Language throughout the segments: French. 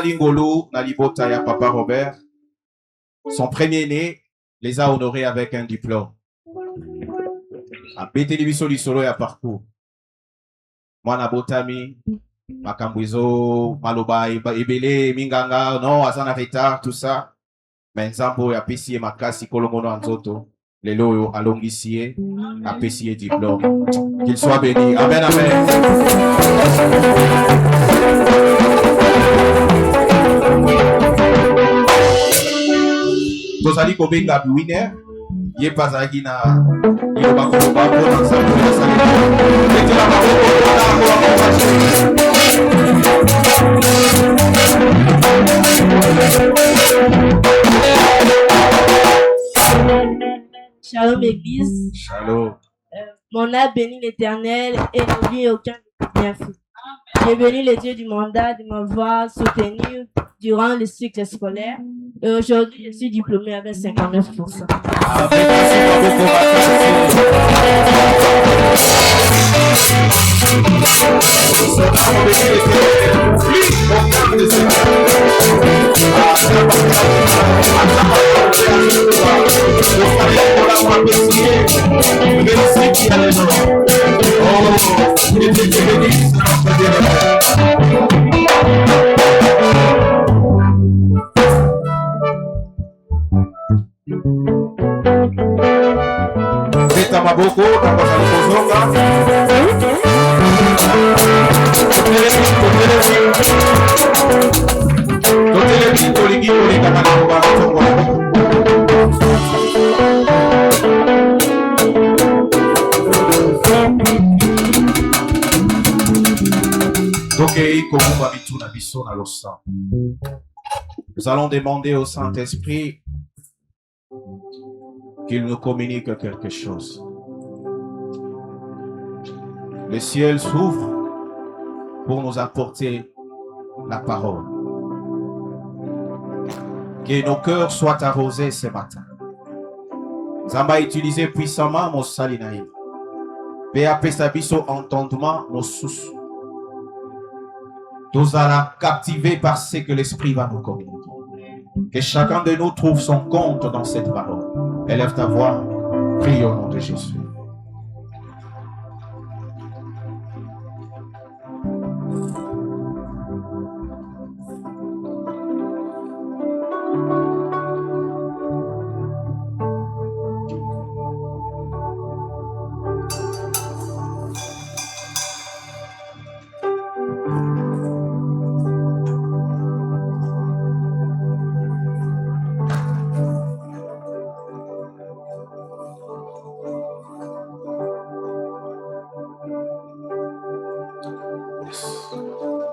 Lingolo, Nalibota ya Papa Robert, son premier-né, les a honorés avec un diplôme. A pété libiso lisolo ya parcours. Mwana botami, makambuizo, maloba, ebele, minganga, non, azana retard, tout ça. Mais nzambo ya pesiye makasi kolongono anzoto. Lelo yo alongisiye, a pesiye diplôme. Qu'il soit béni. Amen, amen. Tozali kobenga winner. Ye pazaki na iloba koloba pona nzambo ya salé. Betela maboko Shalom Église. Shalom. Mon âme bénit l'Éternel et n'oublie aucun bienfait. J'ai béni les dieux du mandat de m'avoir soutenu durant le cycle scolaire. Et aujourd'hui, je suis diplômée avec 59%. Beta maboko, tambazali kozonga. Totelemi, tolingi, kolingana na koba matongo. Tokei komumba bituna biso na losa. Nous allons demander au Saint-Esprit qu'il nous communique quelque chose. Le ciel s'ouvre pour nous apporter la parole. Que nos cœurs soient arrosés ce matin. Zamba utilisé puissamment mon salinaï. PAP Sabiso entendement nos sous. Nous allons captiver par ce que l'Esprit va nous communiquer. Que chacun de nous trouve son compte dans cette parole. Élève ta voix, prie au nom de Jésus.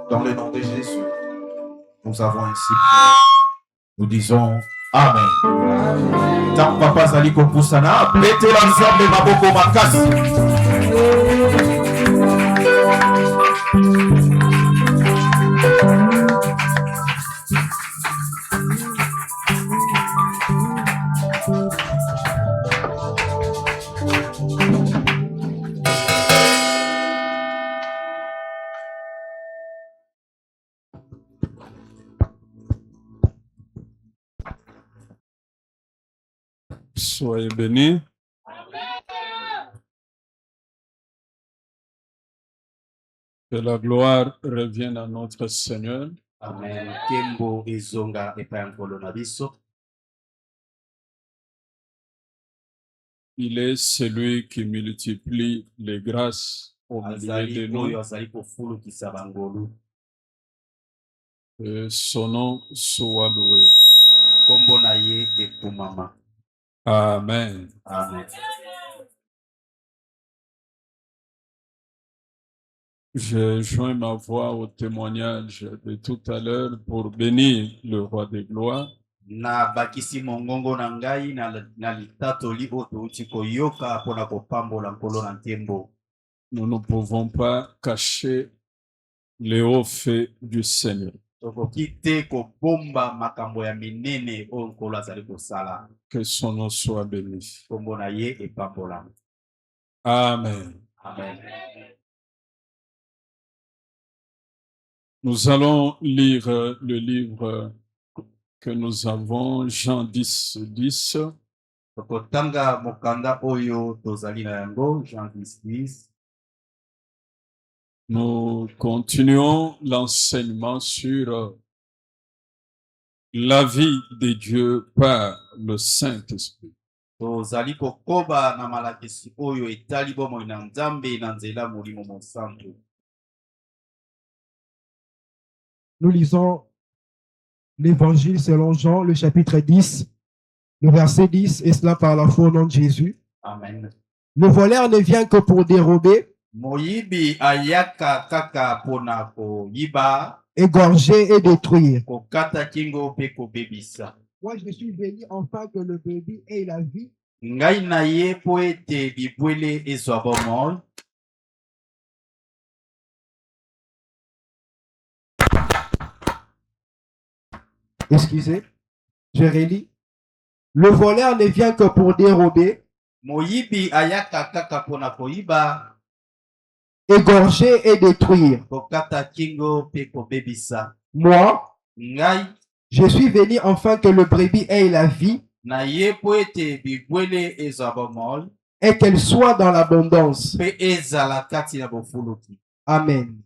Dans le nom de Jésus, nous avons ainsi prié. Nous disons Amen. Tant papa zali kopusana, bete la nzambe maboko makasi. Soyez bénis. Que la gloire revienne à notre Seigneur. Amen. Kembo izonga epankolo na biso. Il est celui qui multiplie les grâces au milieu de nous. Que son nom soit loué. Amen. Amen. J'ai joint ma voix au témoignage de tout à l'heure pour bénir le roi des gloires. Na bakisi mongongo na ngai na litatoli oto utiko yoka pona kopambola nkolo na ntembo. Nous ne pouvons pas cacher les hauts faits du Seigneur. Que son nom soit béni. Amen. Amen. Nous allons lire le livre que nous avons, Jean 10, 10. Tokotanga mokanda oyo tozali na yango, Jean 10. Nous continuons l'enseignement sur la vie de Dieu par le Saint-Esprit. Tozali kokoba na malakisi oyo etali bomoi na Nzambe na nzela molimo mosantu. Nous lisons l'évangile selon Jean, le chapitre 10, le verset 10, et cela par la foi au nom de Jésus. Amen. Le voleur ne vient que pour dérober, Moyibi ayaka kaka pona koyiba, égorger et détruire. kokata kingo pe kobebisa. Moi, je suis venu afin que le bébé ait la vie Ngai na ye po ete bibwele ezwa bomoi. Excusez, je relis. Le voleur ne vient que pour dérober, Moyibi ayaka kaka pona koyiba, égorger et détruire. kokata kingo pe kobebisa. Moi, Ngai je suis venu afin que le brebis ait la vie na ye po ete bibwele ezwa bomoi, et qu'elle soit dans l'abondance. pe ezala kati na bofuluki. Amen.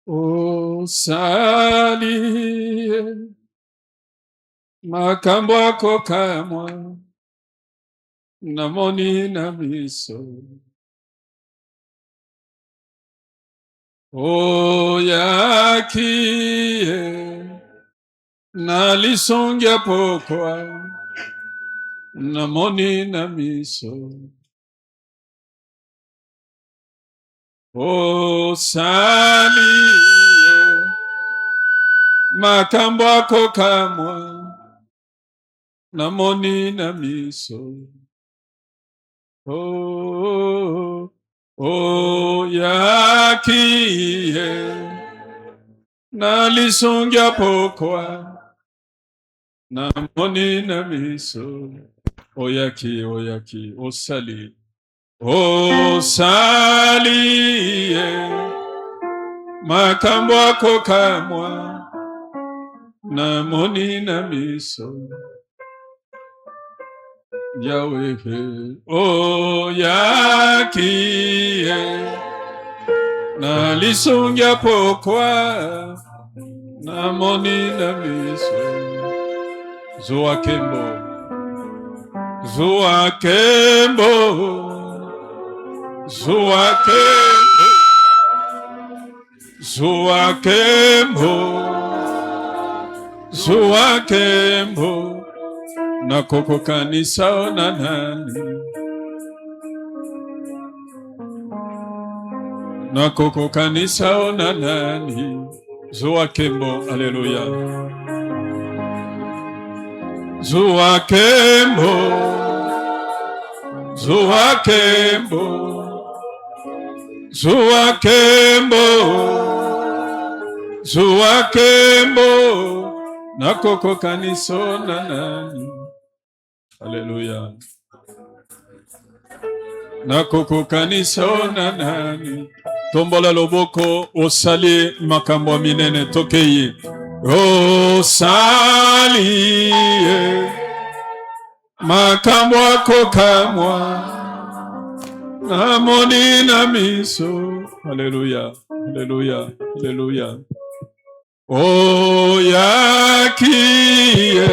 O sali makambo ako kamwa namoni na miso. O yakie na lisongya pokwa namoni na miso. O sali makambo ako kamwa namoni na miso. O yakie na lisongya pokwa namoni na miso. O yaki, o sali. O sali makambo ako kamwa namoni na miso. Yahweh, o yakie na lisongya pokwa namoni na miso. Zoakembo, Zoakembo, na koko kanisa onanani, na koko kanisa onanani. Zoakembo, haleluya. Zoakembo, na koko kanisa onanani. Haleluya. Na koko kanisa onanani. Tombola loboko osali makambo minene tokei. Osali makambo ako kamwa namoni na miso. Haleluya, haleluya, haleluya. O yakie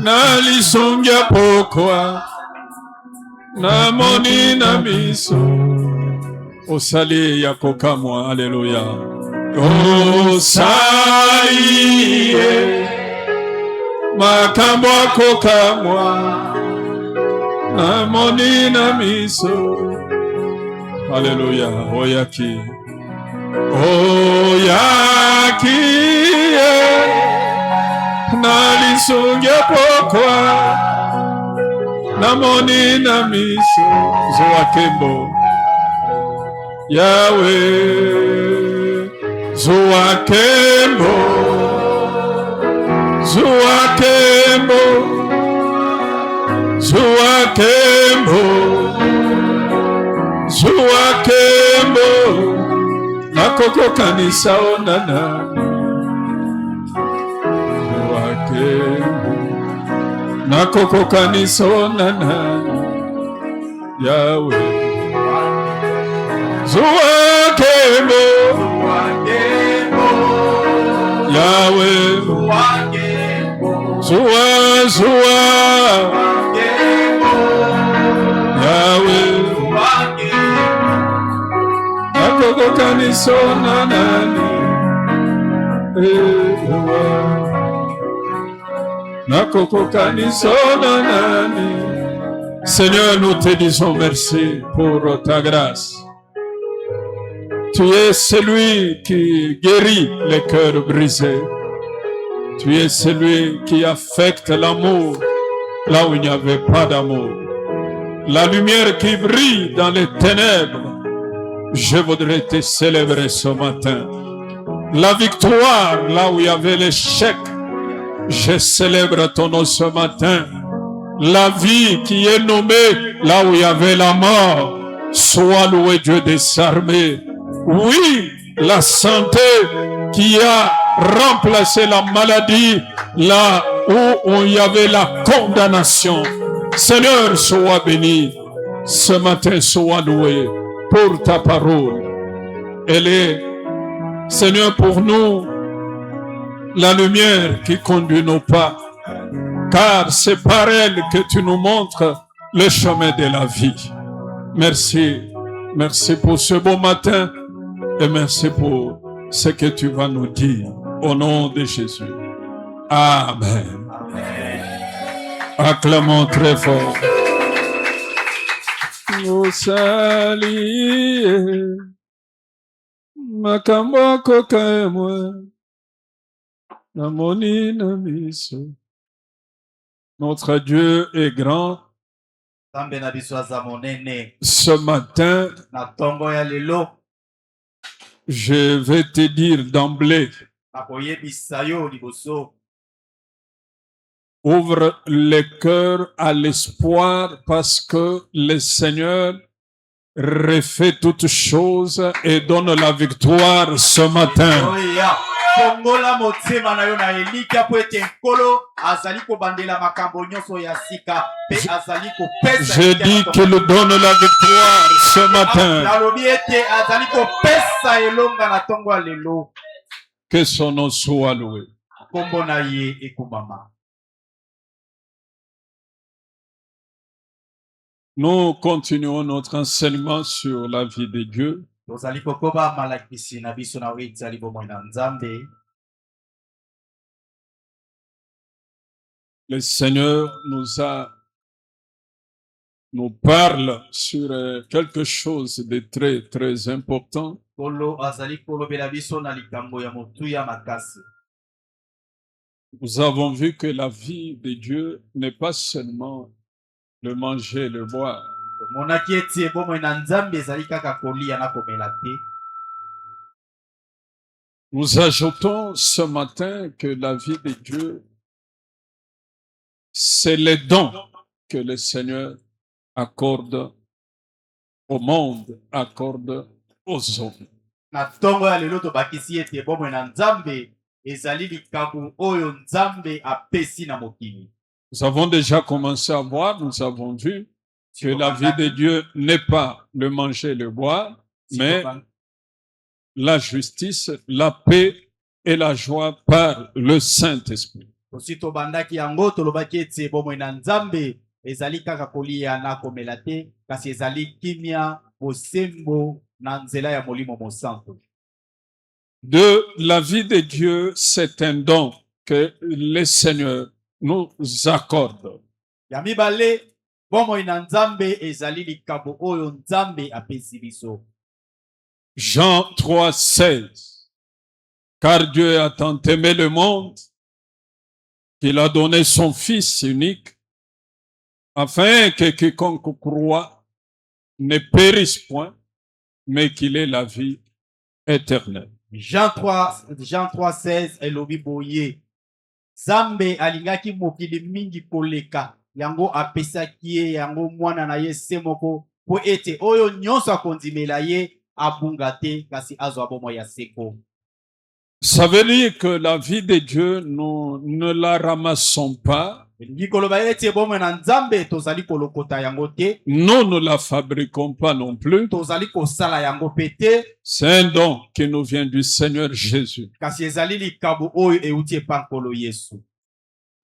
na lisongya pokwa namoni na miso. Osali yako kamwa. Haleluya. Osali makambo ako kamwa namoni na miso. Haleluya. Oyaki, na lisongya pokwa namoni na miso. Zoakembo, Yahweh, Zoakembo, Zoakembo, nakoko kanisa onana wake nakoko kanisa onana Yahweh Zuwakemo Yahweh Zuwa Yahweh Nakoko kanisa onana nakoko kanisa onana. Seigneur, nous te disons merci pour ta grâce. Tu es celui qui guérit les cœurs brisés. Tu es celui qui affecte l'amour là où il n'y avait pas d'amour. La lumière qui brille dans les ténèbres. Je voudrais te célébrer ce matin. La victoire là où il y avait l'échec. Je célèbre ton nom ce matin. La vie qui est nommée là où il y avait la mort. Sois loué Dieu des armées. Oui, la santé qui a remplacé la maladie là où il y avait la condamnation. Seigneur, sois béni. Ce matin, sois loué pour ta parole. Elle est, Seigneur, pour nous, la lumière qui conduit nos pas. Car c'est par elle que tu nous montres le chemin de la vie. Merci. Merci pour ce beau matin et merci pour ce que tu vas nous dire au nom de Jésus. Amen. Acclamons très fort. Nous saluons makambo kokaemwe namoni na miso. Notre Dieu est grand. Ce matin, je vais te dire d'emblée, ouvre les cœurs à l'espoir parce que le Seigneur refait toutes choses et donne la victoire ce matin. Je dis qu'il donne la victoire ce matin. Que son nom soit loué. Nous continuons notre enseignement sur la vie de Dieu. Le Seigneur nous parle sur quelque chose de très, très important. Nous avons vu que la vie de Dieu n'est pas seulement le manger, le boire. Nous ajoutons ce matin que la vie de Dieu, c'est les dons que le Seigneur accorde au monde, accorde aux hommes. Nous avons déjà commencé à voir, nous avons vu que la vie de Dieu n'est pas le manger, le boire, mais la justice, la paix et la joie par le Saint-Esprit. De la vie de Dieu, c'est un don que le Seigneur nous accorde. Jean 3,16. Car Dieu a tant aimé le monde qu'il a donné son Fils unique afin que quiconque croit ne périsse point, mais qu'il ait la vie éternelle. Jean 3,16 elobi boye. Zambe alingaki mokili mingi koleka yango apesaki ye yango mwana na ye semoko po ete oyo nyonso akondimela ye abunga te kasi azwa bomoi ya seko. Ça veut dire que la vie de Dieu, nous ne la ramassons pas. Elingi koloba ete bomoi na Nzambe tozali kolokota yango te, Nous ne la fabriquons pas non plus. tozali kosala yango pe te, C'est un don qui nous vient du Seigneur Jésus. kasi ezali likambo oyo euti epa nkolo Yesu.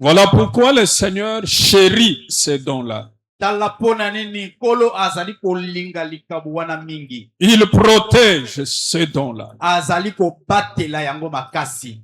Voilà pourquoi le Seigneur chérit ces dons-là. Tala pona nini nkolo azali kolinga likambo wana mingi, Il protège ces dons-là. azali kobatela yango makasi.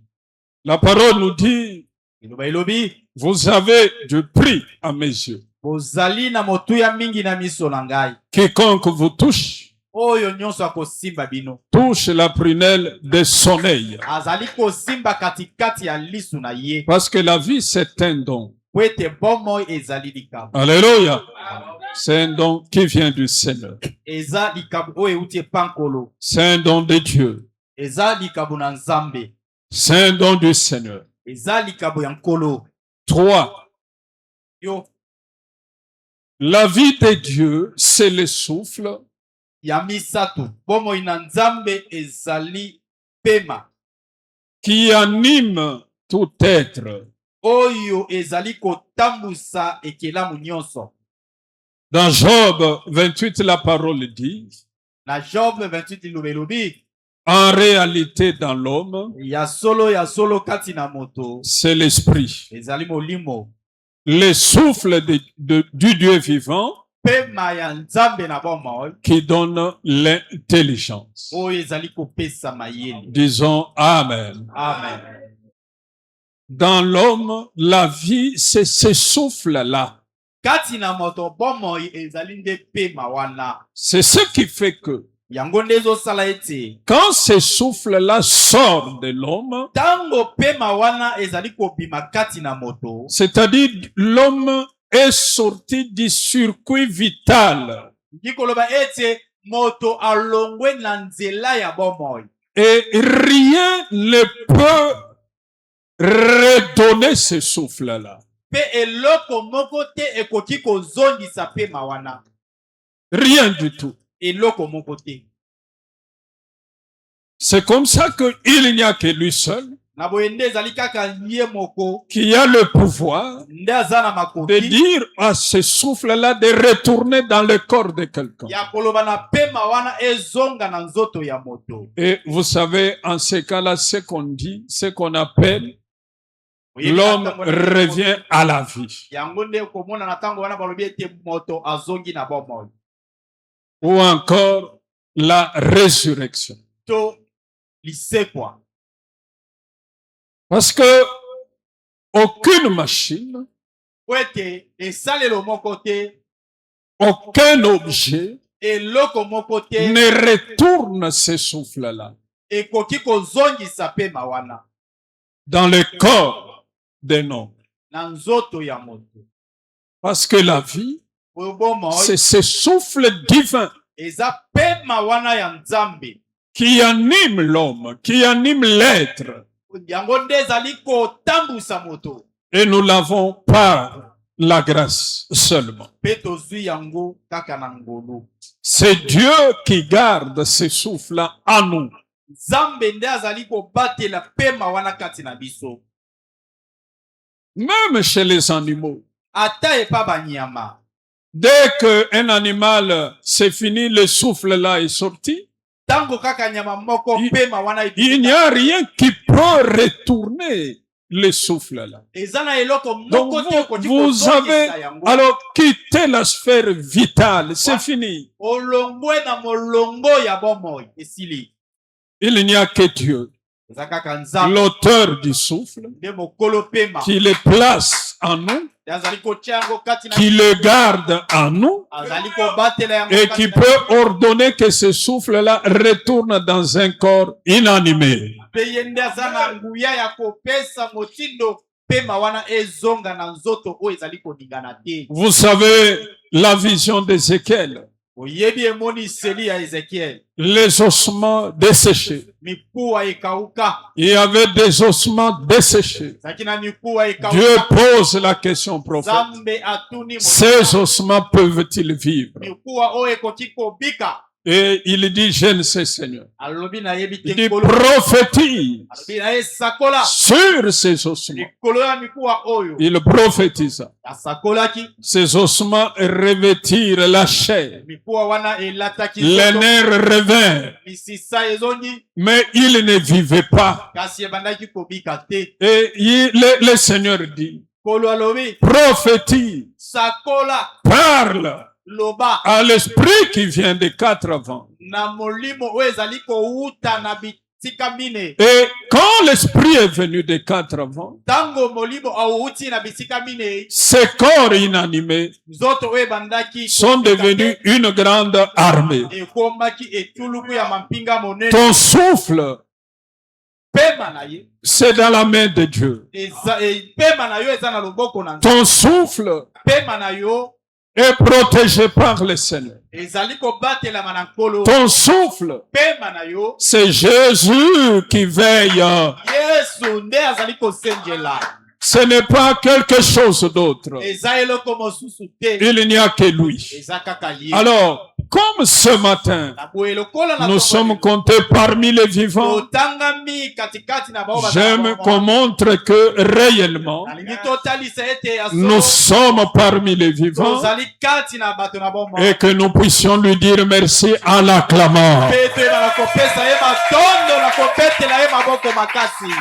La parole nous dit, Eloba elobi, vous avez du prix à mes yeux. bozali na motuya mingi na miso na ngai, Quiconque vous touche, oyo nyonso akosimba bino touche la prunelle de son œil. azali kosimba katikati ya lisu na ye, Parce que la vie, c'est un don. po ete bomoi ezali likambo, Alléluia. C'est un don qui vient du Seigneur. eza likambo oyo euti epa nkolo, C'est un don de Dieu. eza likambo na Nzambe, C'est un don du Seigneur. eza likambo ya nkolo. 3. Yo La vie de Dieu, c'est le souffle ya misato, bomoi na Nzambe ezali pema qui anime tout être. oyo ezali kotambusa ekelamu nyonso. Dans Job 28, la parole dit, Na Job 28 iloba elobi, en réalité dans l'homme, ya solo kati na moto c'est l'esprit. ezali molimo, Le souffle du Dieu vivant pema ya Nzambe na bomoi qui donne l'intelligence. oyo ezali kopesa mayele. Disons Amen. Amen. Dans l'homme, la vie, c'est ce souffle-là. Kati na moto bomoi ezali nde pema wana, C'est ce qui fait que yango nde ezosala ete quand ce souffle-là sort de l'homme, tango pema wana ezali kobima kati na moto, c'est-à-dire l'homme est sorti du circuit vital ndikoloba ete moto alongwe na nzela ya bomoi, et rien ne peut redonner ce souffle-là. pe eloko moko te ekoki kozongisa pema wana, Rien du tout. eloko moko te. C'est comme ça qu'il n'y a que lui seul Na boye nde ezali kaka ye moko qui a le pouvoir nde aza na de makoki dire à ce souffle-là de retourner dans le corps de quelqu'un. ya koloba na pema wana ezonga na nzoto ya moto. Et vous savez, en ce cas-là, ce qu'on dit, ce qu'on appelle, l'homme revient à la vie. Yango nde komona na tango wana balobi ete moto azongi na bomoi, Ou encore la résurrection. to lisekwa. Parce que aucune machine, Po ete esalelo moko te, aucun objet eloko moko te ne retourne ce souffle-là ekoki kozongisa pema wana dans le corps d'un homme. na nzoto ya moto. Parce que la vie, Oyo bomoi c'est ce souffle divin eza pema wana ya Nzambe, qui anime l'homme, qui anime l'être. yango nde ezali kotambusa moto, Et nous l'avons par la grâce seulement. pe tozwi yango kaka na ngolu. C'est Dieu qui garde ce souffle en nous. Nzambe nde azali kobatela pema wana kati na biso, Même chez les animaux. ata epa banyama. Dès qu'un animal c'est fini, le souffle là est sorti, Tango kaka nyama moko pema wana il n'y a rien qui peut retourner le souffle là. eza na eloko Donc moko te ekoti vous avez kozongisa yango. alors quitté la sphère vitale, c'est fini. Olongwe na molongo ya bomoi esili. Il n'y a que Dieu, Eza kaka Nzambe l'auteur du souffle, nde mokolo pema qui le place en nous, nde azali kotia yango kati na qui le garde en nous, azali kobatela yango et kati qui na- peut ordonner que ce souffle-là retourne dans un corps inanimé. Pe ye nde aza na nguya ya kopesa motindo pema wana ezonga na nzoto oyo ezali koningana te. Vous savez la vision d'Ézéchiel, Oyebi emoniseli ya Ezekiel, les ossements desséchés. mikuwa ekauka, Il y avait des ossements desséchés. ezalaki na mikuwa Dieu ekauka. pose la question au prophète. Nzambe atuni Ces ossements peuvent-ils vivre? mikuwa oyo ekoki kobika. Et il dit, je ne sais, Seigneur. alobi nayebi Il te dit, nkolo prophétise alobi na ye sakola sur ces ossements. likolo ya mikuwa oyo Il prophétisa. asakolaki Ces ossements revêtirent la chair. mikuwa wana elataki Les nzoto, nerfs revinrent, misisa ezongi mais il ne vivait pas. kasi ebandaki kobika te Et le Seigneur dit, nkolo alobi prophétise, sakola parle loba à l'esprit qui vient des quatre vents. na molimo oyo ezali kowuta na bitika mine Et quand l'esprit est venu des quatre vents, ntango molimo awuti na bitika mine ces corps inanimés nzoto oyo ebandaki sont devenus une grande armée. ekombaki etuluku ya mampinga monene Ton souffle, pema na ye c'est dans la main de Dieu. pema na yo eza na loboko na nzambe Ton souffle pema na yo est protégé par le Seigneur. ezali kobatelama na nkolo Ton souffle, pema na yo c'est Jésus qui veille. yesu nde azali kosenjela Ce n'est pas quelque chose d'autre. eza eloko mosusu te Il n'y a que lui. eza kaka ye Alors, comme ce matin, na boye lokola na nous sommes comptés parmi les vivants, totangami katikati na bao j'aime qu'on montre que réellement, nalingi totalisa ete ya nous solo sommes parmi les vivants tozali kati na bato na bomoi et que nous puissions lui dire merci en l'acclamant. mpe toyeba na kopesa ye matondo na kobetela ye maboko makasi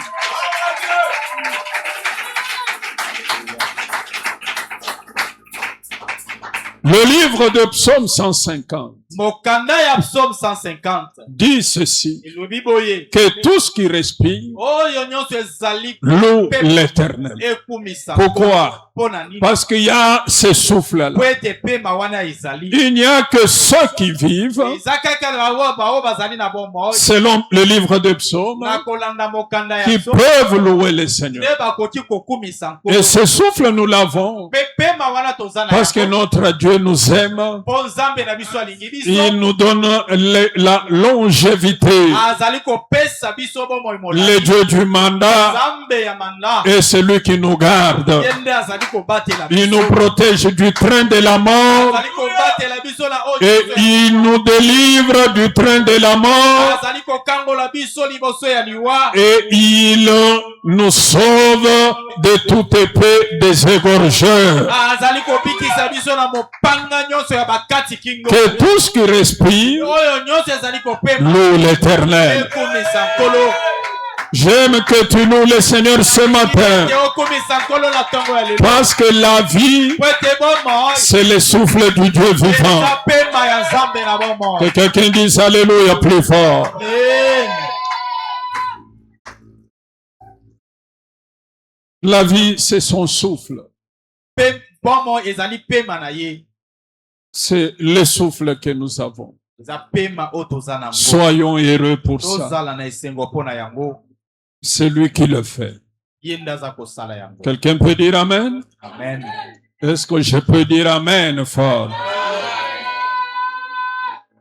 Le livre de Psaume 150 mokanda ya psaume 150 dit ceci, elobi boye que tout ce qui respire oyo nyonso ezali loue l'Éternel. ekumisa Pourquoi? mpo na nini Parce qu'il y a ce souffle-là. po ete pema wana ezali Il n'y a que ceux qui vivent, eza kaka na bao bazali na bomoi selon le livre de Psaume, na kolanda mokanda ya qui psaume peuvent louer le Seigneur. nde bakoki kokumisa Et nkolo ce souffle, nous l'avons mpe pema wana toza na parce que notre Dieu nous aime. mpo nzambe na biso alingi biso Il nous donne la longévité. azali kopesa biso bomoi Le molai Dieu du mandat nzambe ya manda est celui qui nous garde. ye nde azali kobatela Il biso nous protège du train de la mort azali kobatela biso na oyo et il nous délivre du train de la mort azali kokangola biso liboso ya liwa et il nous sauve de toute épée des égorgeurs. azali kobikisa biso na mopanga nyonso ya bakati kingo Que tout ce qui respire oyo nyonso ezali kopema loue l'Éternel. ekumisa nkolo J'aime que tu loues le Seigneur ce matin ke okumisa nkolo na ntongo ya lelo parce que la vie, po ete bomoi c'est le souffle du Dieu vivant. eza pema ya nzambe na bomoi Que quelqu'un dise Alléluia plus fort. Amen. La vie, c'est son souffle. Pe- bomoi ezali pema na ye C'est le souffle que nous avons. eza pema oyo toza nango Soyons heureux pour ça. tozala na esengo mpo na yango C'est lui qui le fait. ye nde aza kosala yango Quelqu'un peut dire Amen? amen Est-ce que je peux dire Amen fort?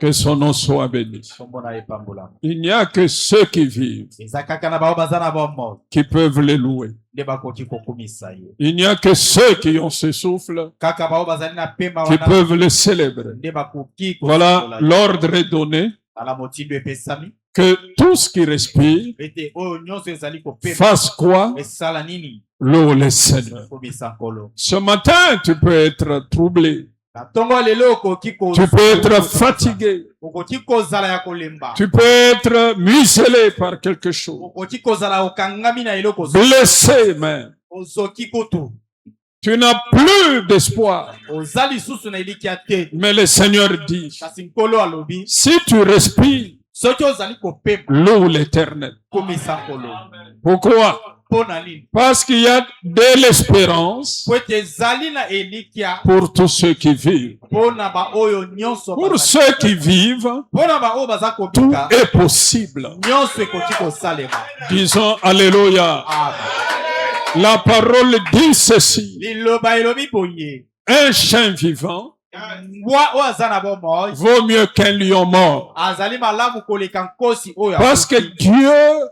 Que son nom soit béni. kombo na ye pambolama Il n'y a que ceux qui vivent eza kaka na bao baza na bomoi qui peuvent le louer. nde bakoki kokumisa ye Il n'y a que ceux qui ont ce souffle kaka bao bazali na pema qui wana peuvent le célébrer. nde bakoki Voilà, kosokola ye. l'ordre est donné ala motindo epesami que tout ce qui respire ete oyo nyonso ezali kopema fasse quoi? esala nini Loue le Seigneur. komisa nkolo Ce matin, tu peux être troublé. na ntongo ya lelo okoki Tu peux être fatigué. okoki kozala ya kolemba Tu peux être muselé par quelque chose. okoki kozala okangami na eloko Blessé même. ozoki kutu Tu n'as plus d'espoir. oza lisusu na elikia te Mais le Seigneur dit, kasi nkolo alobi si tu respires, soki ozali kopema loue l'Éternel. komisa nkolo Pourquoi? mpo na nini Parce qu'il y a de l'espérance po ete ezali na elikia pour tous ceux qui vivent. mpo na baoyo nyonso Pour bazali- ceux qui vivent, mpo na baoyo baza tout kobika est possible. nyonso ekoki kosalema Disons Alléluia. Amen. La parole dit ceci. liloba elobi boye Un chien vivant mbwa oyo aza na bomoi vaut mieux qu'un lion mort. azali malamu koleka nkosi oyo Parce que akufi. Dieu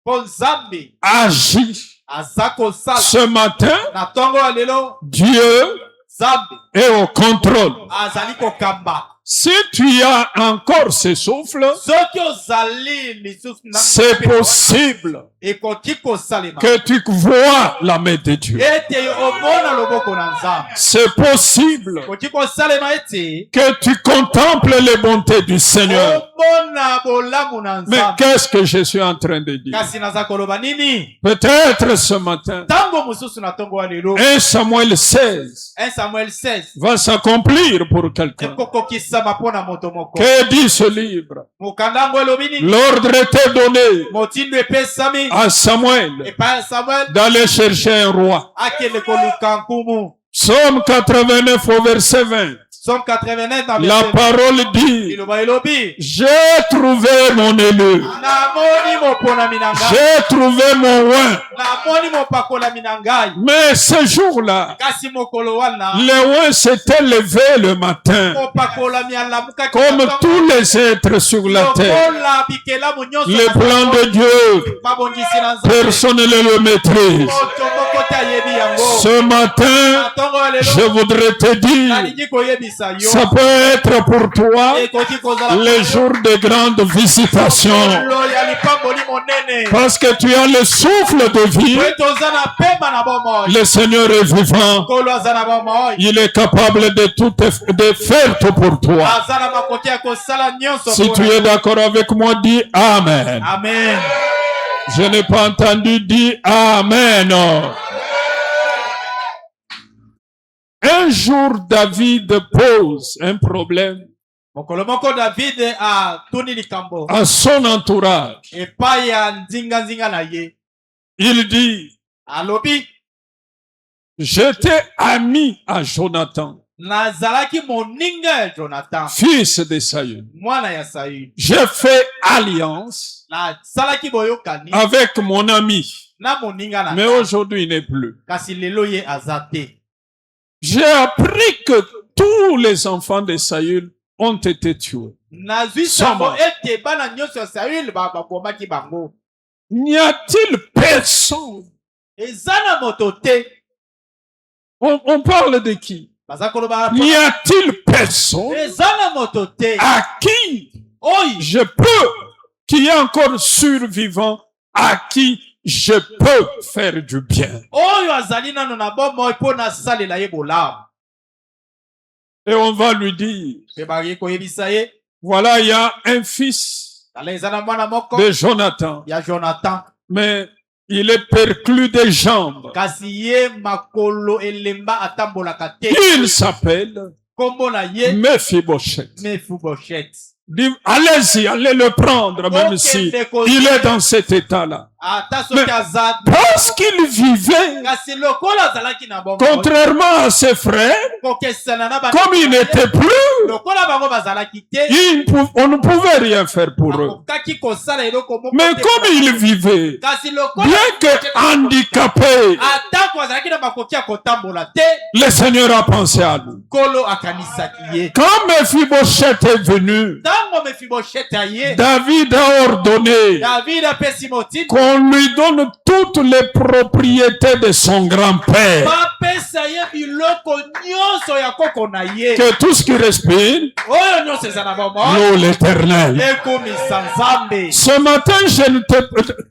mpo nzambe agit. aza kosala Ce matin, na ntongo ya lelo Dieu nzambe est au contrôle. azali kokamba Si tu as encore ce souffle, soki ozali lisusu na c'est possible ekoki kosalema que tu vois la main de Dieu. ete omona loboko na Nzambe. C'est possible Ekoki kosalema ete que tu contemples les bontés du Seigneur. omona bolamu na Mais Nzambe. qu'est-ce que je suis en train de dire? Kasi naza koloba nini? Peut-être ce matin, Tango mosusu na tongo wa lelo 1 Samuel 16 1 Samuel 16 va s'accomplir pour quelqu'un. ekokokisama mpona moto moko. Que dit ce livre? Mokanda yango elobi nini? L'ordre était donné Motindo epesami à Samuel epai ya Samuel d'aller chercher un roi. akende koluka nkumu. Psaume 89 au verset 20. Somme 89 na La verset parole dit, iloba elobi j'ai trouvé mon élu, namoni moponami na ngai, j'ai trouvé mon oin. namoni mopakolami na ngai. Mais ce jour-là, Kasi mokolo wana le oin s'était levé le matin, mopakolami alamukaki comme tous les êtres sur la terre. lokola bikelamu nyonso Le na plan de Dieu, mabongisi na Nzambe. personne ne le maîtrise. Moto moko te ayebi yango. Ce matin, Na ntongo ya je lelo voudrais te dire, nalingi koyebisa yo ça peut être pour toi ekoki kozala les jours de grande visitation. lo ya lipamboli monene Parce que tu as le souffle de vie, po ete oza na pemba na bomoi. le Seigneur est vivant. Nkolo aza na bomoi, Il est capable de faire tout pour toi. aza na makoki ya kosala nyonso Si tu mpona es yo. d'accord avec moi, dis Amen. Amen. Je n'ai pas entendu dire Amen. Un jour, David pose un problème Mokolo moko David atuni likambo à son entourage. epai ya nzinga na ye. Il dit, Alobi j'étais ami à Jonathan, nazalaki moninga ya Jonathan fils de Saül. mwana ya Saül. J'ai fait alliance Nasalaki boyokani avec mon ami, na moninga na mais ngai. aujourd'hui il n'est plus. Kasi lelo ye aza te. J'ai appris que tous les enfants de Saül ont été tués. Nazwi Samba. sango ete bana nyonso ya Saül babomaki bango. N'y a-t-il personne? Eza na moto te. On parle de qui? Baza koloba N'y a-t-il personne eza na moto te. à qui Oyo je peux, qui est encore survivant, à qui je peux faire du bien? oyo azali nano na bomoi mpo nasalela ye bolamu. Et on va lui dire, Mpe baki koyebisa ye voilà, il y a un fils tala eza na mwana moko de Jonathan, ya Jonathan, mais il est perclus des jambes. kasi ye makolo elemba atambolaka te. Il s'appelle Kombo na ye Mephibosheth. Mephibosheth. Dit, allez-y, allez le prendre, même si il est dans cet état-là. Ata soki aza Parce qu'il vivait, kasi lokola azalaki na bomoi contrairement à ses frères, kokesana na comme il n'était plus, lokola bango bazalaki te on ne pouvait rien faire pour eux. bakokaki kosala eloko moko Mais te. comme il vivait, Kasi lokola bien que handicapé, atako azalaki na makoki ya kotambola te, le Seigneur a pensé à nous. Nkolo akanisaki ye. Quand Mephibosheth est venu, Ntango Mephibosheth aye, David a ordonné David apesi motindo qu'on lui donne toutes les propriétés de son grand-père. bapesa ye biloko nyonso ya koko na ye. Que tout ce qui respire Oyo nyonso eza na bomoi loue l'Éternel. ekomisa Nzambe. Ce matin,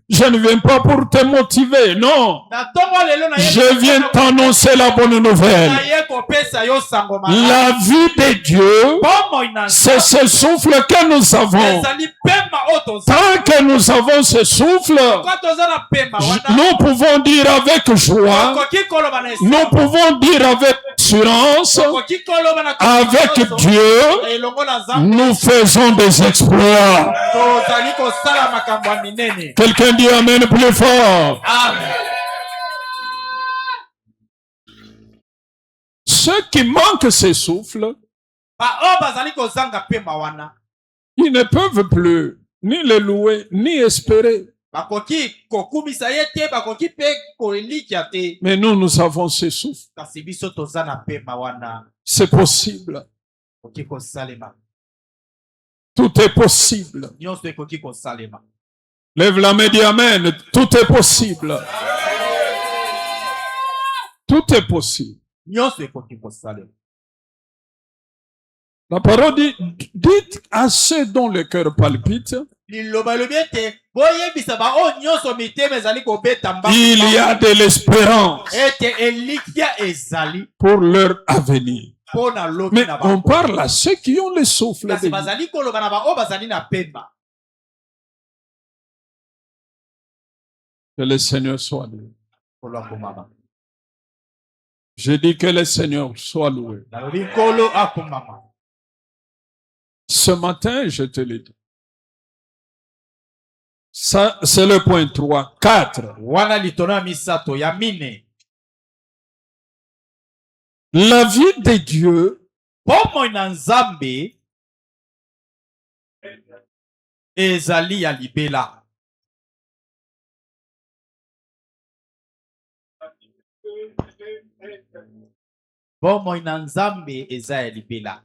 je ne viens pas pour te motiver, non. Na ntongo lelo na ye Je viens t'annoncer la bonne nouvelle. na ye kopesa yo sango malamu. La vie de Dieu, Bomoi na c'est ce souffle que nous avons. ezali pema oyo toza. Tant que nous avons ce souffle, Kwa toza na pema wana nous pouvons dire avec joie, okoki koloba na nous esango. pouvons dire avec assurance, Okoki koloba na avec nyonso. Dieu, Elongo na Nzambe nous faisons des exploits. tozali kosala makambo ya minene. Quelqu'un dit Amen plus fort. Amen. Ceux qui manquent ce souffle, Baoyo bazali kozanga pema wana ils ne peuvent plus ni le louer, ni espérer. bakoki kokumisa ye te, bakoki mpe koelikia te. Mais nous avons ce souffle. Kasi biso toza na pema wana C'est possible. koki kosalema. Tout est possible. Nyonso ekoki kosalema. Lève la main, dis Amen. Tout est possible. Tout est possible. Nyonso ekoki kosalema. La parole dit, dites à ceux dont le cœur palpite, il y a de l'espérance pour leur avenir. Mais on parle à ceux qui ont le souffle de vie. Que le Seigneur soit loué. Je dis que le Seigneur soit loué. Ce matin, je te l'ai dit. Ça, c'est le point 3. 4. La vie de Dieu ezali ya libela. Bomoi na Nzambe eza ya libela.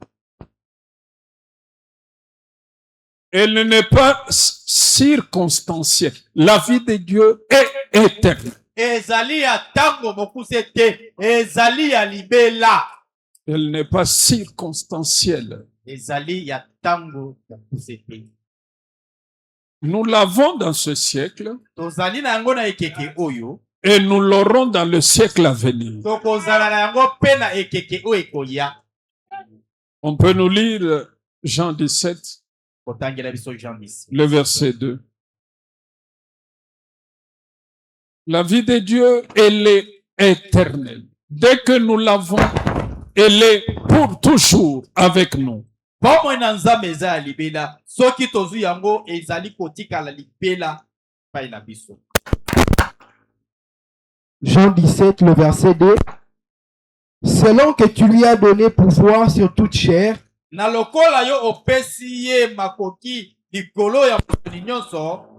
Elle n'est pas circonstancielle. La vie de Dieu est éternelle. Ezali ya tango mokuse te, ezali ya libela. Elle n'est pas circonstancielle. Ezali ya tango mokuse te. Nous l'avons dans ce siècle. Tozali na yango na ekeke oyo. Et nous l'aurons dans le siècle à venir. On peut nous lire Jean 17, le verset 2. La vie de Dieu, elle est éternelle. Dès que nous l'avons, elle est pour toujours avec nous. Jean 17, le verset 2. Selon que tu lui as donné pouvoir sur toute chair,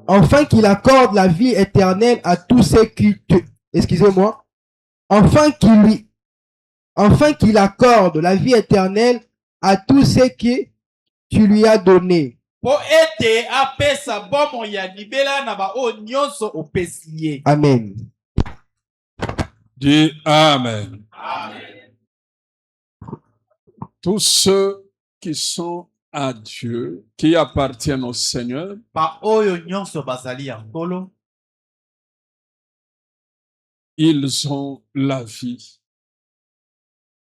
afin qu'il accorde la vie éternelle à tous ceux qui te... Excusez-moi. Afin qu'il accorde la vie éternelle à tous ceux que tu lui as donné. Amen. Dis Amen. Amen. Tous ceux qui sont à Dieu, qui appartiennent au Seigneur, ils ont la vie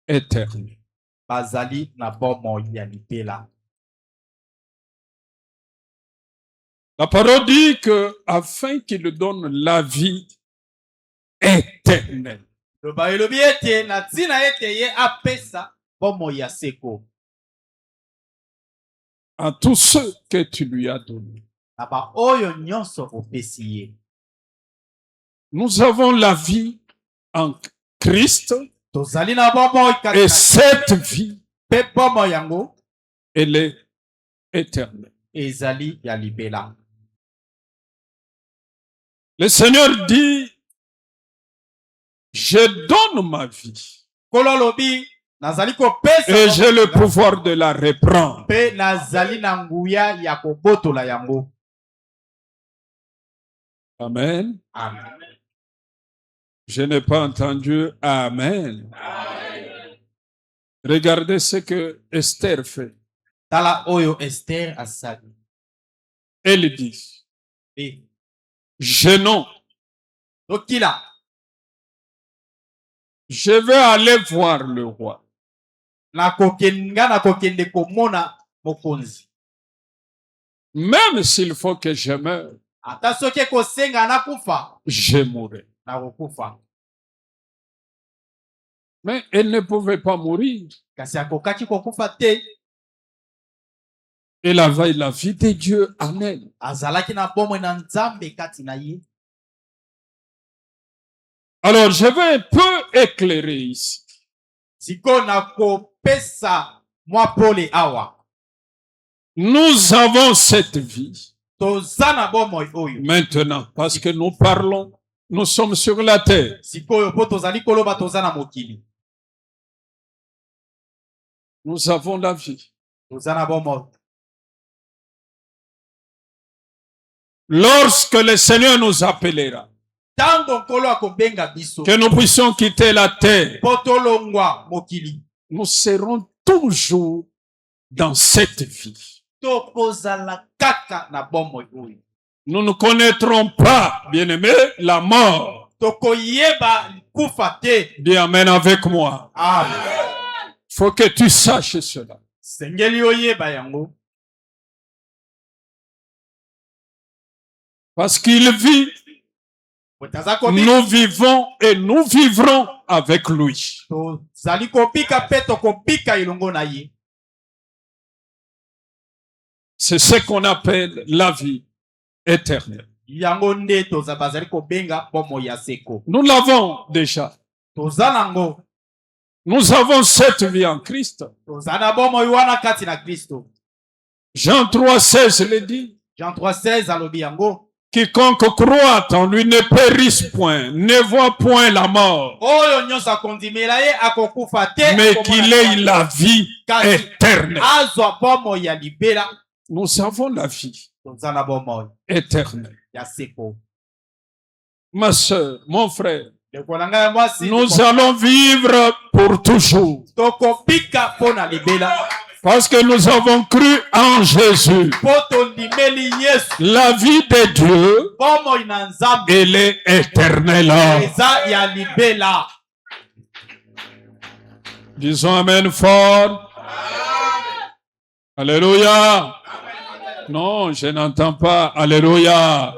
éternelle. La parole dit que afin qu'il donne la vie éternelle. À tous ceux que tu lui as donnés. Nous avons la vie en Christ. Et cette vie, elle est éternelle. Le Seigneur dit, je donne ma vie. Et j'ai le pouvoir de la reprendre. Amen. Amen. Je n'ai pas entendu Amen. Amen. Regardez ce que Esther fait. Elle dit, Génon, je vais aller voir le roi. Même s'il faut que je meure, je mourrai. Mais elle ne pouvait pas mourir. Elle avait la vie de Dieu en elle. Alors, je vais un peu éclairer ici. Nous avons cette vie maintenant parce que nous parlons, nous sommes sur la terre. Nous avons la vie. Lorsque le Seigneur nous appellera, que nous puissions quitter la terre, nous serons toujours dans cette vie. tokozala kaka na bomoi oyo. Nous ne connaîtrons pas, bien-aimé, la mort. Tokoyeba kufa te. Dis amen avec moi. Amen. Faut que tu saches cela. Sengeli oyeba yango. Parce qu'il vit, nous vivons et nous vivrons avec lui. Tozali kopika pe tokopika ilongo na ye. C'est ce qu'on appelle la vie éternelle. Yango nde tozabazali kobenga bomoi ya seko. Nous l'avons déjà. Tozalango. Nous avons cette vie en Christ. Tozana bomoi wana kati na Kristo. Jean 3,16 le dit. Jean 3,16 alobi yango. Quiconque croit en lui ne périsse point, ne voit point la mort, Oyo nyonso akondimela ye akokufa te. mais qu'il ait la vie éternelle. Azwa bomoi ya libela. Nous avons la vie Tozana bomoi éternelle. ya seko. Ma soeur, mon frère, Lekolanga ya mwasi. nous allons vivre pour toujours. Tokopika pona libela. Parce que nous avons cru en Jésus. Potondimeli Yesu. La vie de Dieu, Bomoi na Nzambe. elle est éternelle. Eza ya libela. Disons Amen fort. Alléluia. Non, je n'entends pas. Alléluia.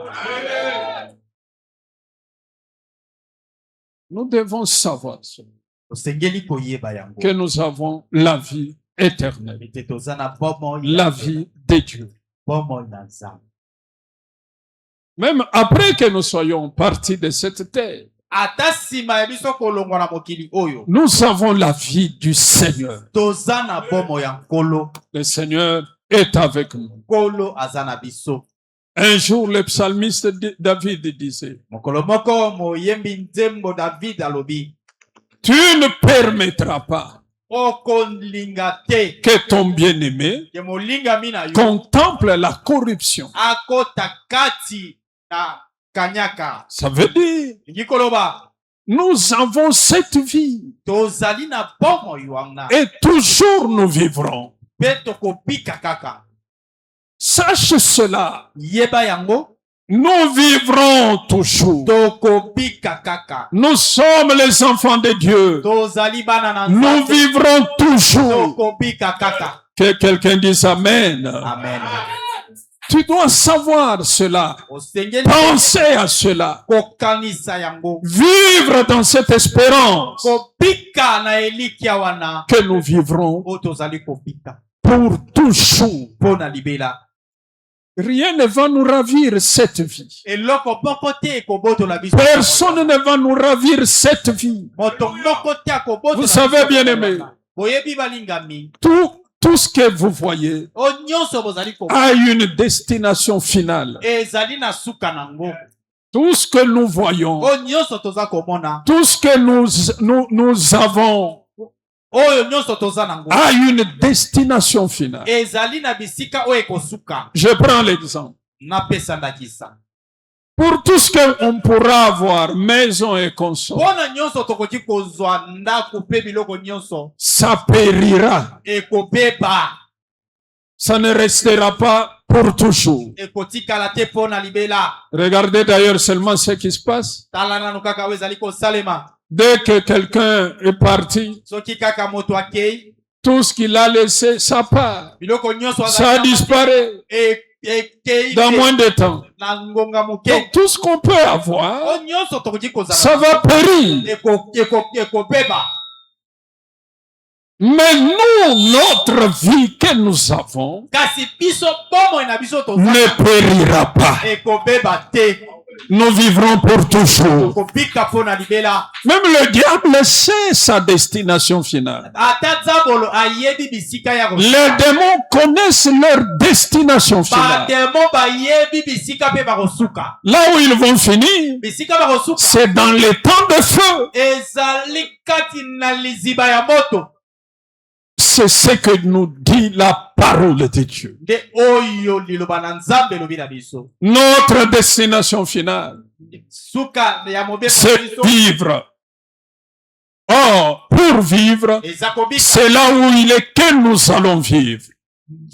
Nous devons savoir cela, Osengeli koyeba yango. que nous avons la vie éternelle, Ete tozana bomoi la vie de Dieu. bomoi na Nzambe. Même après que nous soyons partis de cette terre, Ata sima ya biso kolongwa na mokili oyo. nous avons la vie du Seigneur. Tozana bomoi ya nkolo. Le Seigneur est avec nous. Nkolo azana biso. Un jour, le psalmiste David disait, Mokolo moko moyembi nzembo David alobi. tu ne permettras pas Okonlinga te. que ton bien-aimé Ye molinga mina yo. contemple la corruption. Akota kati na kanyaka. Ça veut dire, Lingi koloba. nous avons cette vie Tozali na bomoi wana. et toujours nous vivrons. Pe tokopika kaka. Sache cela, Yeba yango. nous vivrons toujours. Tokopika kaka. Nous sommes les enfants de Dieu. Tozali bana na Nous Nzambe. vivrons toujours. Tokopika kaka. Que quelqu'un dise Amen. Amen. Tu dois savoir cela. Osengeli Pensez à cela. kokanisa yango. Vivre dans cette espérance Kopika na elikia wana. que nous vivrons O tozali kopika. pour toujours. Pona libela. Rien ne va nous ravir cette vie. Eloko moko te ekobotola biso. Personne ne va nous ravir cette vie. Moto moko te akobotola Vous savez, biso. bien-aimé, Boyebi balingami. tout ce que vous voyez O nyonso bozali ko. a une destination finale. Ezali na suka nango. Tout ce que nous voyons, O nyonso toza komona. tout ce que nous avons Oyo nyonso toza nango. a une destination finale. Ezali na bisika oyo ekosuka. Je prends l'exemple. Napesa ndakisa. Pour tout ce qu'on pourra avoir, maison et consort, Pona nyonso tokoki kozwa ndako pe biloko nyonso. ça périra. Ekobeba. Ça ne restera pas pour toujours. Ekotikala te pona libela. Regardez d'ailleurs seulement ce qui se passe. Tala nanu kaka oyo ezali kosalema. Dès que quelqu'un est parti, Soki kaka moto akei. tout ce qu'il a laissé, ça part. Biloko nyonso Ça disparaît ekei dans moins de temps. na ngonga moke. Donc tout ce qu'on peut avoir, O nyonso tokoki kozala. ça va périr. Ekobeba. Mais nous, notre vie que nous avons Kasi biso bomoi na biso toza. ne périra pas. Ekobeba te. Nous vivrons pour toujours. Kopika pona libela. Même le diable sait sa destination finale. Ata nzambolo ayebi bisika ya kosuka. Les démons connaissent leur destination finale. Bademo bayebi bisika pe bakosuka. Là où ils vont finir, Bisika bakosuka. c'est dans les temps de feu. Ezali kati na liziba ya moto. C'est ce que nous dit la parole de Dieu. De oyo liloba na Nzambe lobi na biso. Notre destination finale, Suka ya mobeko c'est biso. vivre. Or, pour vivre, Eza kobika. c'est là où il est que nous allons vivre. On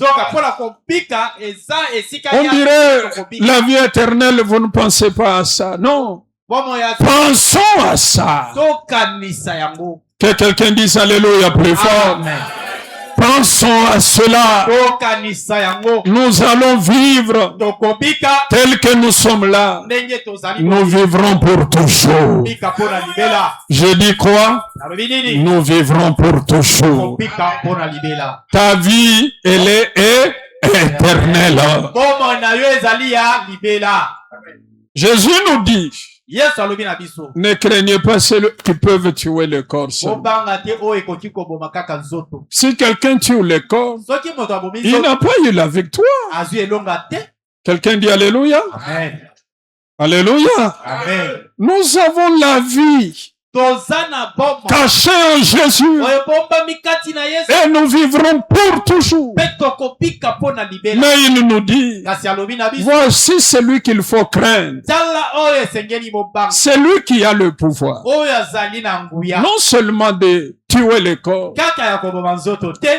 dirait la vie éternelle, vous ne pensez pas à ça. Non. Pensons à ça. Que quelqu'un dise Alléluia plus fort. Amen. Pensons à cela. Nous allons vivre tel que nous sommes là. Nous vivrons pour toujours. Je dis quoi? Nous vivrons pour toujours. Ta vie, elle est éternelle. Jésus nous dit, ne craignez pas ceux qui peuvent tuer le corps seul. Si quelqu'un tue le corps, il n'a pas eu la victoire. Quelqu'un dit Alléluia. Amen. Alléluia. Amen. Nous avons la vie cachée en Jésus et nous vivrons pour toujours. Mais il nous dit, voici celui qu'il faut craindre. C'est lui qui a le pouvoir. Non seulement de tuer le corps,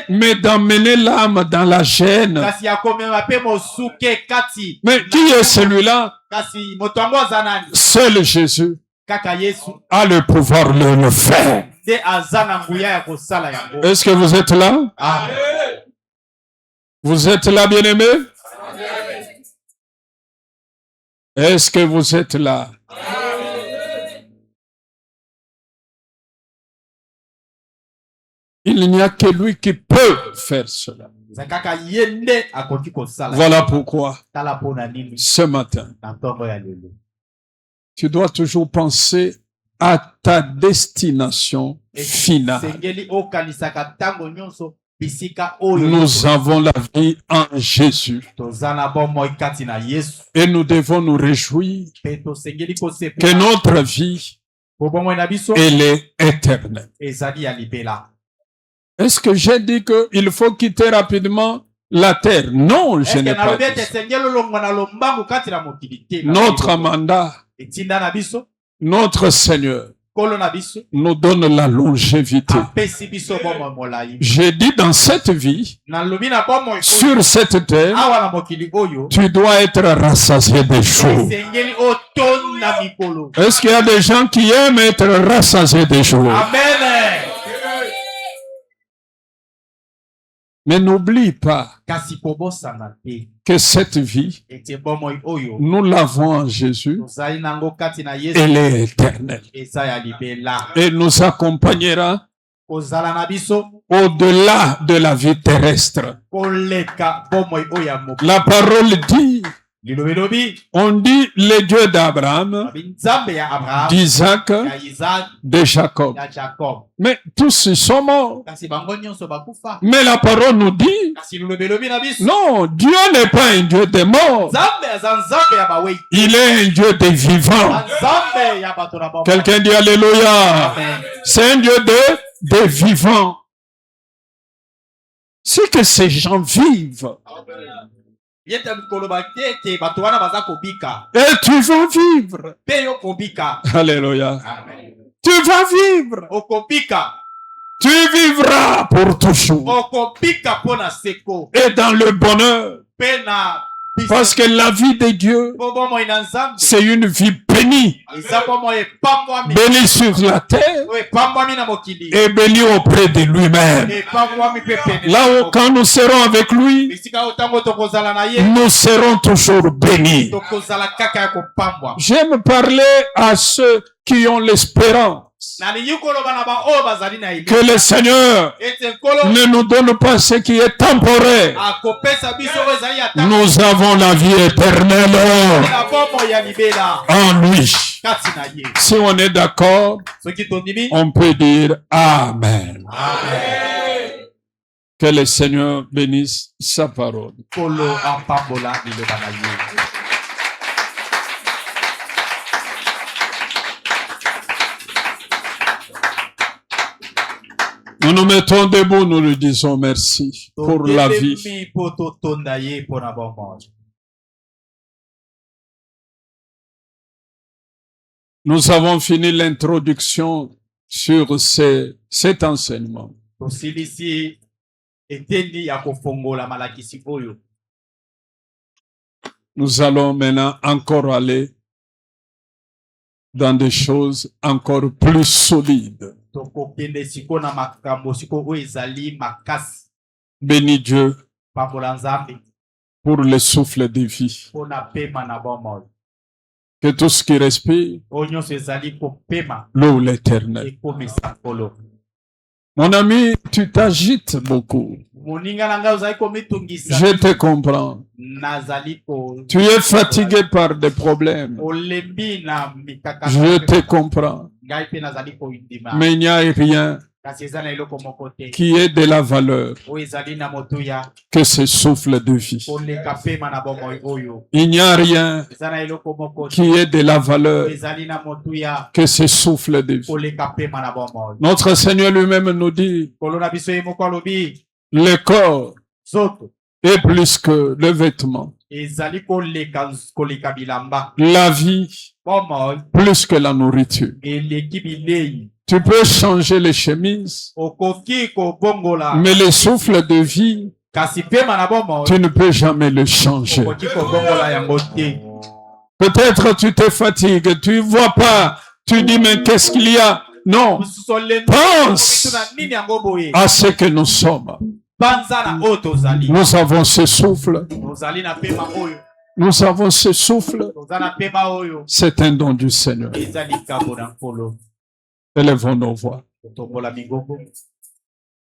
mais d'emmener l'âme dans la gêne. Mais qui est celui-là? Seul Jésus a le pouvoir de le faire. Est-ce que vous êtes là? Amen. Vous êtes là, bien-aimés? Est-ce que vous êtes là? Il n'y a que lui qui peut faire cela. Voilà pourquoi, ce matin, tu dois toujours penser à ta destination finale. Nous avons la vie en Jésus. Et nous devons nous réjouir que notre vie, elle est éternelle. Est-ce que j'ai dit qu'il faut quitter rapidement la terre? Non, je n'ai pas dit. Notre mandat, notre Seigneur, nous donne la longévité. J'ai dit dans cette vie, sur cette terre, tu dois être rassasié des jours. Est-ce qu'il y a des gens qui aiment être rassasiés des jours? Amen. Mais n'oublie pas que cette vie, nous l'avons en Jésus, elle est éternelle. Et nous accompagnera au-delà de la vie terrestre. La parole dit, on dit le Dieu d'Abraham, d'Isaac, de Jacob. Mais tous ils sont morts. Mais la parole nous dit, non, Dieu n'est pas un Dieu des morts. Il est un Dieu des vivants. Quelqu'un dit Alléluia. C'est un Dieu des vivants. C'est que ces gens vivent. Et tu vas vivre. Alléluia. Tu vas vivre. Tu vivras pour toujours. Et dans le bonheur. Parce que la vie de Dieu, c'est une vie bénie. Bénie sur la terre et bénie auprès de lui-même. Là où quand nous serons avec lui, nous serons toujours bénis. J'aime parler à ceux qui ont l'espérance que le Seigneur ne nous donne pas ce qui est temporaire. Nous avons la vie éternelle en lui. Si on est d'accord, on peut dire Amen. Que le Seigneur bénisse sa parole. Nous nous mettons debout, nous lui disons merci pour la vie. Nous avons fini l'introduction sur cet enseignement. etendi ya kofongola malakisi oyo. Nous allons maintenant encore aller dans des choses encore plus solides. Tokokende siko na makambo siko oyo ezali makasi. Bénis Dieu Pambola Nzambe pour le souffle de vie. mpona pema na bomoi. Que tout ce qui respire Oyo nyonso ezali kopema loue l'Éternel. ekomisa nkolo. Mon ami, tu t'agites beaucoup. Moninga na ngai ozali komitungisa. Je te comprends. Nazali ko. Tu es fatigué par des problèmes. Olembi na mikakatano. Je te comprends. Ngai pe nazali koindima. Mais il n'y a rien Kasi eza na eloko moko te. qui ait de la valeur Oyo ezali na motuya que ce souffle de vie. koleka pema na bomoi oyo. Il n'y a rien Eza na eloko moko te. qui ait de la valeur Oyo ezali na motuya que ce souffle de vie. koleka pema na bomoi. Notre Seigneur lui-même nous dit, Kolo na biso ye moko alobi le corps zoto est plus que le vêtement. ezali koleka bilamba. La vie Bomoi plus que la nourriture. eleki bilei. Tu peux changer les chemises, Okoki kobongola mais le souffle de vie, kasi pema na bomoi tu ne peux jamais le changer. okoki kobongola yango te. Peut-être tu te fatigues, tu ne vois pas, tu dis mais qu'est-ce qu'il y a? Non, Mosusu olendo pense komituna nini yango boye. à ce que nous sommes. Banza na oyo tozali. Nous avons ce souffle, Tozali na pema oyo. nous avons ce souffle. Toza na pema oyo. C'est un don du Seigneur. Eza likambo na nkolo. Élevons nos voix. Totombola migongo.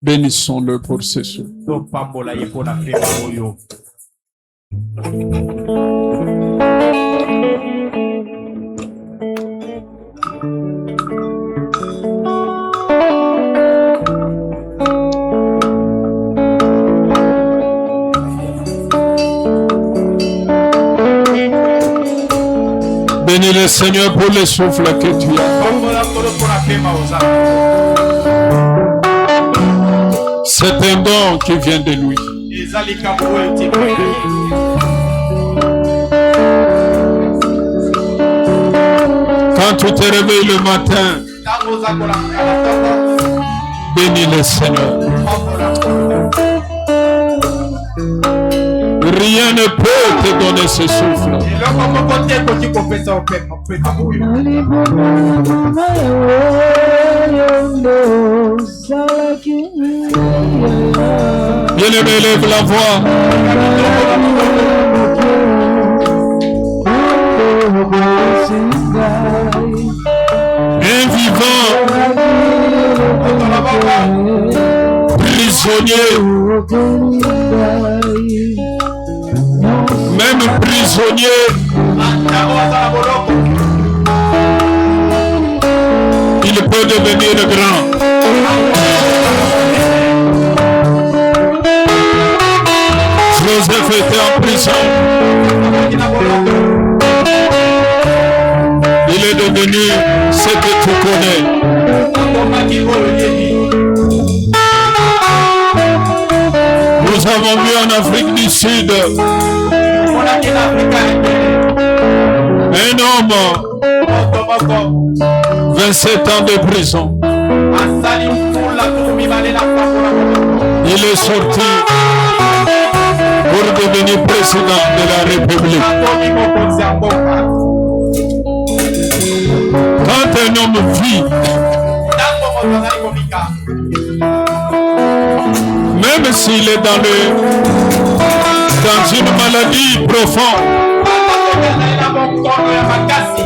Bénissons-le pour ce souffle. Topambola ye mpona pema oyo. Bénis le Seigneur pour le souffle que tu as. Pambola nkolo mpona pema oza. C'est un don qui vient de lui. Eza likambo oyo tika na ye. Quand tu te réveilles le matin, Ntango oza kolanda na ntongo. bénis le Seigneur. Pambola nkolo. Rien ne peut te donner ce souffle. Eloko moko te ekoki kopesa opema oyo. Bien-aimé, élève la voix. Un vivant, prisonnier, même prisonnier, Ntango aza na boloko. il peut devenir grand. Joseph était en prison. Akoki na boloko. Il est devenu ce que tu connais. Akomaki oyo yebi. Nous avons vu en Afrique du Sud Omonaki na Afrika ya Ebele. un homme, Moto moko 27 ans de prison. asali mpula tuku mibale na pambola boloko. Il est sorti pour devenir président de la République. Akomi mokonzi ya mboka. Quand un homme vit, Ntango moto azali komika. même s'il est dans une maladie profonde, Ata azali na bokono ya makasi.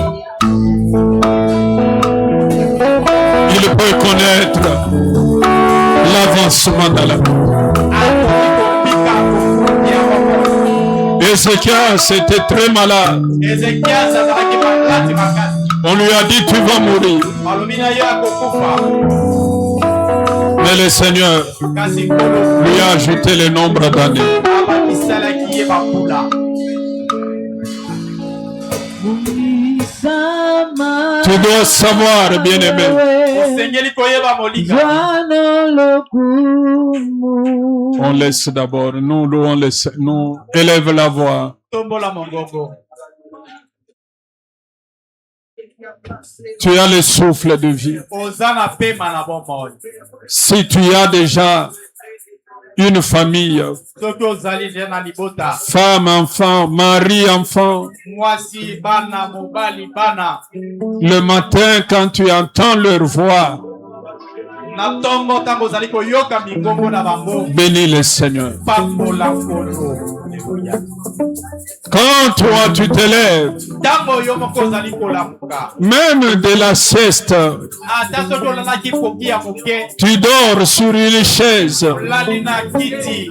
il peut connaître l'avancement dans la vie. Akoki komika kofundi ya moko. Ézéchias était très malade. Ezekias azalaki maladi makasi. On lui a dit, tu vas mourir. Balobi na ye akokufa. Mais le Seigneur Kasi nkolo lui a ajouté le nombre d'années. abamisalaki ye bambula. Tu dois savoir, bien-aimé, Osengeli koyeba molika. on laisse d'abord, nous louons nous élève la voix. Tombola mongongo. Tu as le souffle de vie. Oza na pema na bomoi. Si tu as déjà une famille, soki ozali nde na libota femme, enfant, mari, enfant, mwasi bana mobali bana le matin quand tu entends leur voix, na ntongo ntango ozali koyoka mingongo na bango bénis le Seigneur. pambola nkolo. Quand toi tu te lèves, ntango yo moko ozali kolamuka même de la sieste, ata soki olalaki koki ya moke tu dors sur une chaise. olali na kiti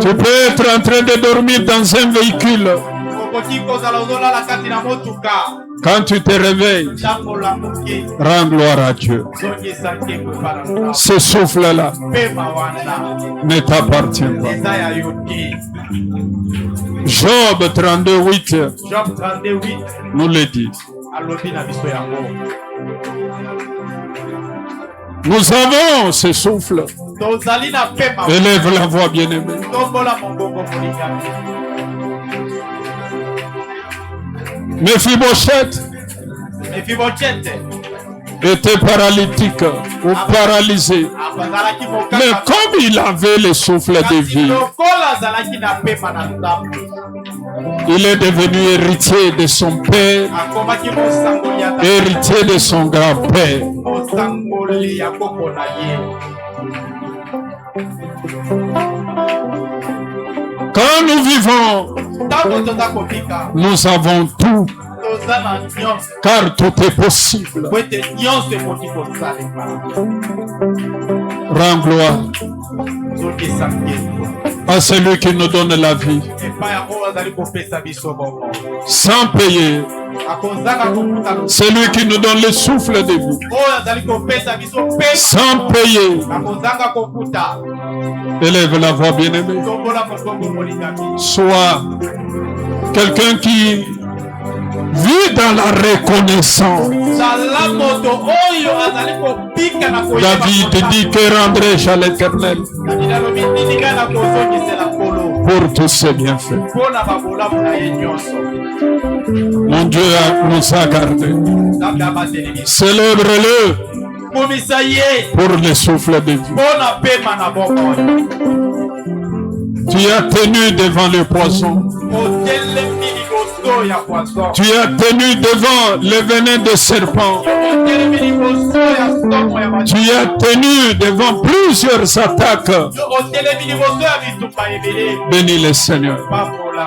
Tu peux être en train de dormir dans un véhicule. okoki kozala ozolala kati na motuka. Quand tu te réveilles, ntango olamuki rends gloire à Dieu. zongisa nkembo epai na Nzambe. Ce souffle-là pema wana ne t'appartient pas. eza ya yo te. Job 32:8 Job 32:8 nous le dit. alobi na biso yango. Nous avons ce souffle. tozali na pema Élève la voix, bien-aimé. tombola mongongo molingami. Mephibosheth Mefiboshete était paralytique ou paralysé. azalaki Mais mokaka comme il avait le souffle de kasi vie, lokola azalaki na pema na Nzambe il est devenu héritier de son père, akomaki mosangoli ya tata, héritier de son grand-père. mosangoli ya koko na ye. Quand nous vivons, ntango toza kobika nous avons tout, toza na nyonso car tout est possible. po ete nyonso ekoki kosalema. Rends gloire zongisa nkembo à celui qui nous donne la vie, epai ya oyo azali kopesa biso bongo sans payer. akozanga kokuta Celui qui nous donne le souffle de vie, oyo azali kopesa biso pesa sans payer. akozanga kokuta. Élève la voix, bien-aimé. tombola mongongo molingami. Sois quelqu'un qui vit dans la reconnaissance. zala moto oyo azali kobika na koyeba David dit que rendrai-je à l'Éternel David alobi nini ngai na kozongisela nkolo pour tous ses bienfaits. mpo na babolamu na ye nyonso. Mon Dieu nous a gardés. Nzambe abatelemi Célèbre-le komisa ye pour le souffle de vie. mpo na pema na bongo. Tu as tenu devant le poison. otelemi liboso ya poison. Tu as tenu devant le venin de serpent. otelemi liboso ya somo ya Tu as tenu devant plusieurs attaques. otelemi liboso ya bitumba ebele. Bénis le Seigneur babola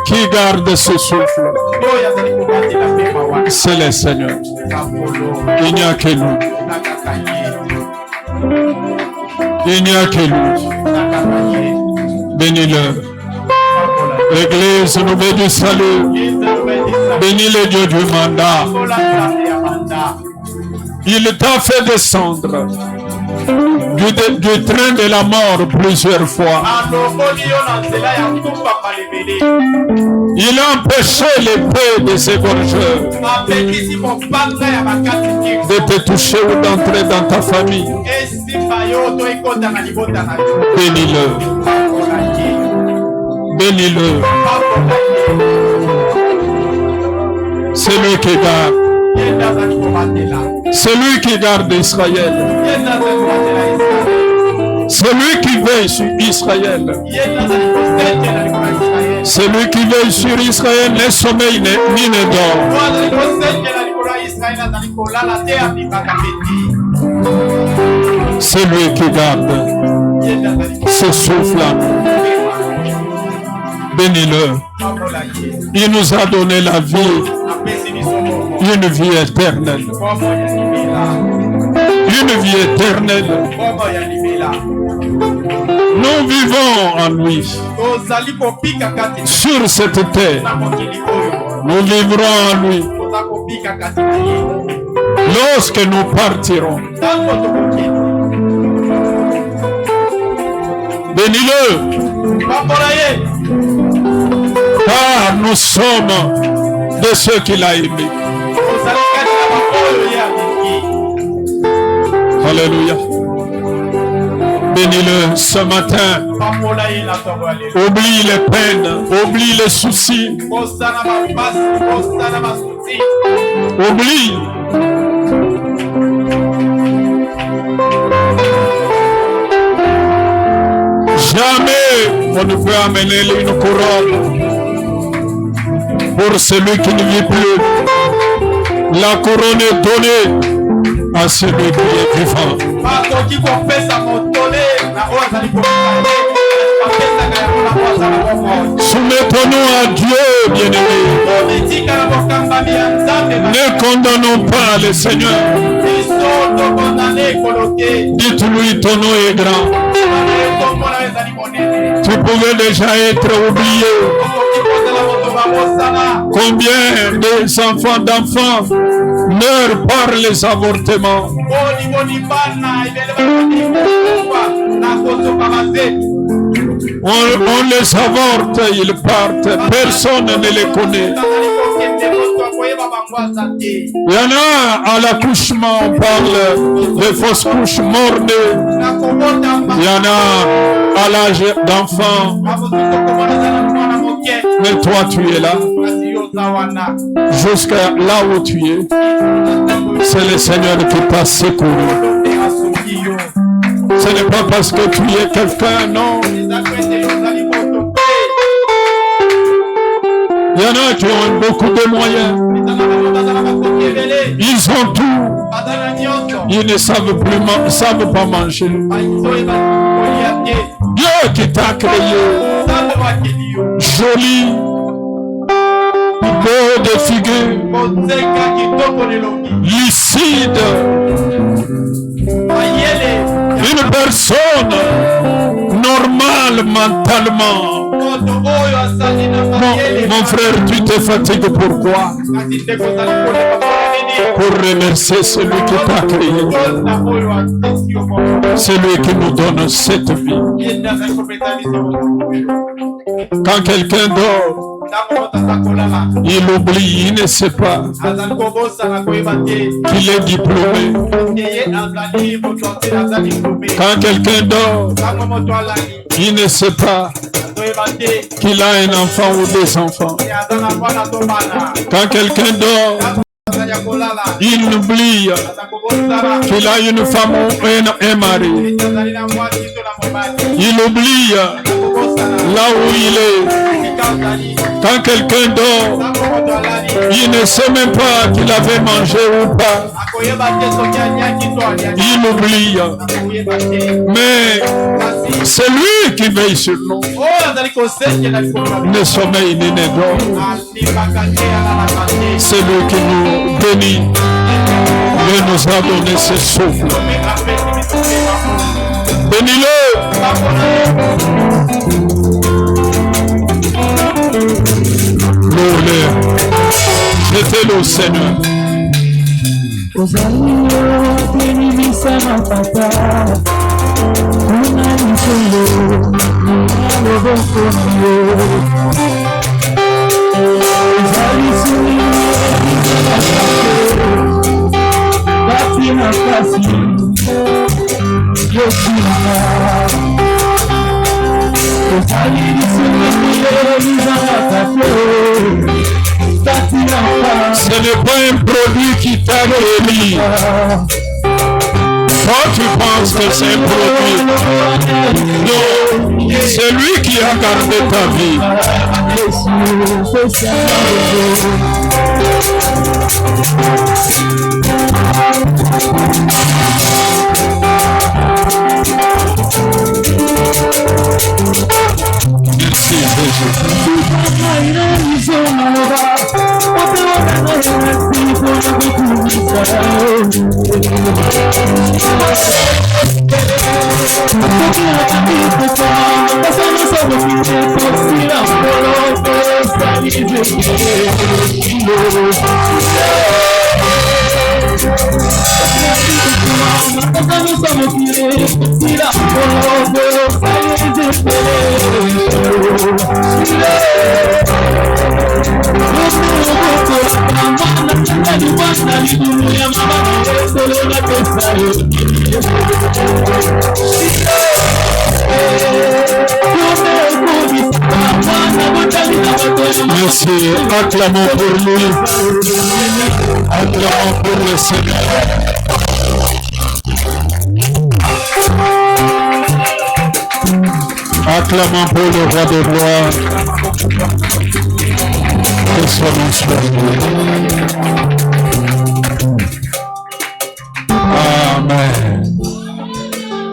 qui garde ce souffle. oyo azali kobatela pema wana C'est le Seigneur. bakolo Il n'y a que lui. nakaka ye Il n'y a que lui. nakaka ye Bénis-le. babola Église nouvelle du salut. Bénis le Dieu du mandat. babola nzambe ya manda. Il t'a fait descendre du train de la mort plusieurs fois. alongoli yo na nzela ya kumbamba lebele. Il a empêché l'épée de ses gorgeurs apekisi mopanga ya bakati kiko de te toucher ou d'entrer dans ta famille. esimba yo to ekota na libota na yo. Bénis-le. babola ye Bénis-le. babola ye C'est lui qui garde. ye nde azali kobatela C'est lui qui garde Israël. ye nde azali kobatela Israele. C'est lui qui veille sur Israël. ye nde azali kosetela likolo ya Israele. C'est lui qui veille sur Israël, ne sommeille ni ne dort. oyo azali kosetela likolo ya Israele azali kolala te abimaka peti. C'est lui qui garde ye nde azali ce souffle. Bénis-le. babola ye Il nous a donné la vie, apesi biso bongo une vie éternelle. bomo ya libela Une vie éternelle. bomo ya libela. Nous vivons en lui. tozali kopika kati Sur cette terre, na mokili oyo nous vivrons en lui. toza kopika kati na ye Lorsque nous partirons, ntango tokoki. bénis-le, babola ye car nous sommes de ceux qu'il a aimés. tozali kati na baoyo ye alingi. Alléluia. Bénis-le ce matin. babola ye na ntongo ya lelo. Oublie les peines, oublie les soucis, kosala bapasi kosala basusi oublie. On ne peut amener une couronne pour celui qui ne vit plus. La couronne est donnée à celui qui est vivant. Soumettons-nous à Dieu, bien-aimés. Ne condamnons pas le Seigneur. Dites-lui, ton nom est grand. Tu pouvais déjà être oublié. Combien d'enfants meurent par les avortements? On les avorte, ils partent, personne ne les connaît. Il y en a à l'accouchement, on parle de fausses couches mornées. Il y en a à l'âge d'enfant. Mais toi, tu es là. Jusqu'à là où tu es, c'est le Seigneur qui t'a secouru. Ce n'est pas parce que tu es quelqu'un, non. Il y en a qui ont beaucoup de moyens. Ils ont tout. Ils ne savent pas manger. Dieu qui t'a créé, joli, beau de figure, lucide, une personne normale mentalement. Mon frère, tu te fatigues pourquoi? Pour remercier celui qui t'a créé, celui qui nous donne cette vie. Quand quelqu'un dort, il oublie, il ne sait pas qu'il est diplômé. Quand quelqu'un dort, il ne sait pas qu'il a un enfant ou des enfants. Quand quelqu'un dort, il oublie qu'il a une femme ou un mari. Il oublie là où il est. Quand quelqu'un dort, il ne sait même pas qu'il avait mangé ou pas. Il oublie. Mais c'est lui qui veille sur nous. Ne sommeil ni ne dort. C'est lui qui nous bénit et nous a donné ce souffle. Bénis-le. Louez-le. Mettez-le au Seigneur. Ce n'est pas un produit qui t'a guéri. Toi, tu penses que c'est un produit. Non, c'est lui qui a gardé ta vie. Merci Jésus. Merci, acclamons pour lui, acclamons pour le Seigneur. Acclamons pour le roi de gloire. Que son nom soit loué. Amen.